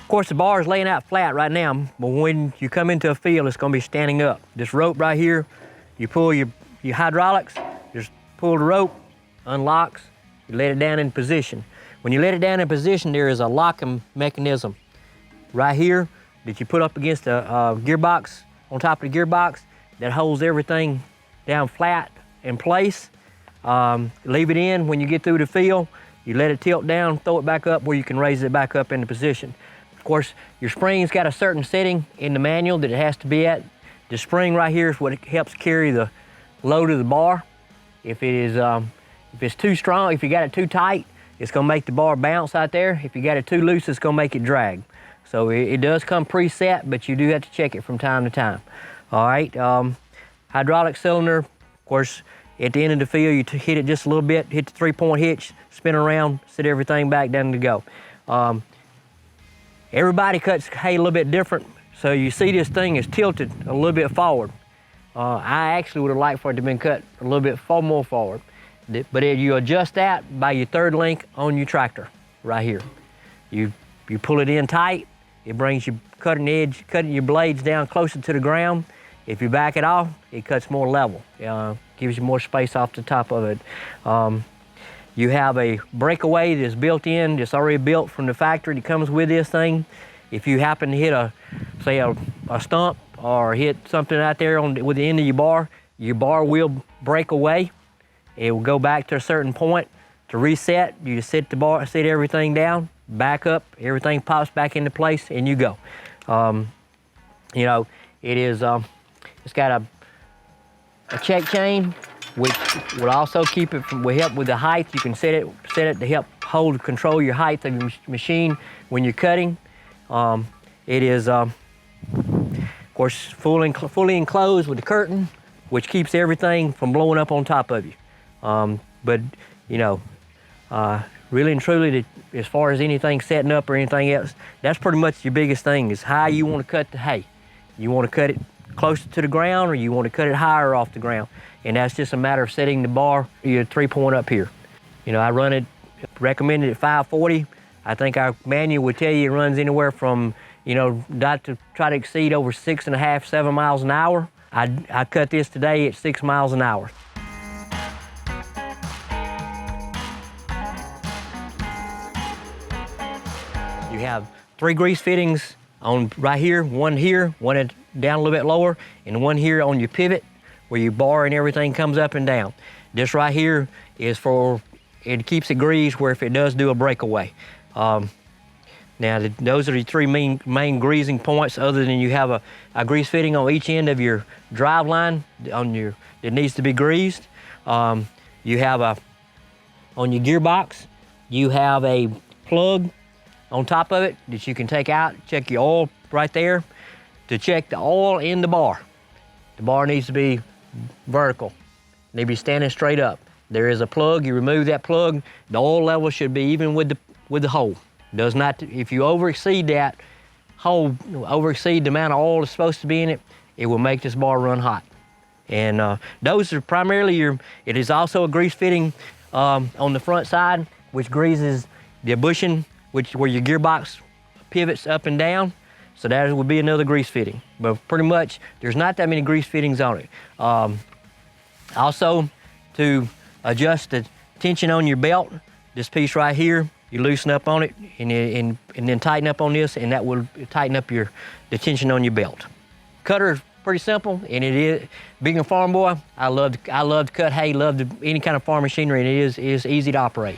Of course, the bar is laying out flat right now, but when you come into a field, it's gonna be standing up. This rope right here, you pull your hydraulics, just pull the rope, unlocks, you let it down in position. When you let it down in position, there is a locking mechanism right here that you put up against the gearbox, on top of the gearbox, that holds everything down flat in place. Leave it in when you get through the field. You let it tilt down, throw it back up where you can raise it back up into position. Of course, your spring's got a certain setting in the manual that it has to be at. The spring right here is what helps carry the load of the bar. If it's too strong, if you got it too tight, it's gonna make the bar bounce out there. If you got it too loose, it's gonna make it drag. So it does come preset, but you do have to check it from time to time. All right, hydraulic cylinder, of course, at the end of the field, you hit it just a little bit, hit the 3-point hitch, spin around, set everything back down to go. Everybody cuts hay a little bit different, so you see this thing is tilted a little bit forward. I actually would have liked for it to have been cut a little bit more forward, but you adjust that by your third link on your tractor right here. You pull it in tight, it brings your cutting your blades down closer to the ground. If you back it off, it cuts more level, gives you more space off the top of it. You have a breakaway that's built in, that's already built from the factory that comes with this thing. If you happen to hit say a stump or hit something out there with the end of your bar will break away. It will go back to a certain point. To reset, you just set everything down, back up, everything pops back into place, and you go. You know, it's got a check chain, which will also will help with the height. You can set it to help control your height of your machine when you're cutting. It is, of course, fully enclosed with the curtain, which keeps everything from blowing up on top of you. But, you know, really and truly, as far as anything setting up or anything else, that's pretty much your biggest thing, is how you want to cut the hay. You want to cut it closer to the ground, or you want to cut it higher off the ground. And that's just a matter of setting the bar, your 3-point up here. You know, I run it, recommended at 540. I think our manual would tell you it runs anywhere from, you know, not to try to exceed over 6.5, 7 miles an hour. I cut this today at 6 miles an hour. You have 3 grease fittings on right here, one down a little bit lower, and one here on your pivot where your bar and everything comes up and down. This right here is it keeps it greased where if it does do a breakaway. Now, those are the 3 main greasing points, other than you have a grease fitting on each end of your drive line that needs to be greased. You have on your gearbox, you have a plug on top of it that you can take out, check your oil right there. To check the oil in the bar needs to be vertical. They be standing straight up. There is a plug, you remove that plug, the oil level should be even with the hole. Does not, if you overexceed that hole, overexceed the amount of oil that's supposed to be in it, it will make this bar run hot. And those are primarily it is also a grease fitting on the front side, which greases the bushing, where your gearbox pivots up and down. So that would be another grease fitting. But pretty much, there's not that many grease fittings on it. Also, to adjust the tension on your belt, this piece right here, you loosen up on it and then tighten up on this, and that will tighten up the tension on your belt. Cutter is pretty simple, and it is, being a farm boy, I love to cut hay, any kind of farm machinery, and it is easy to operate.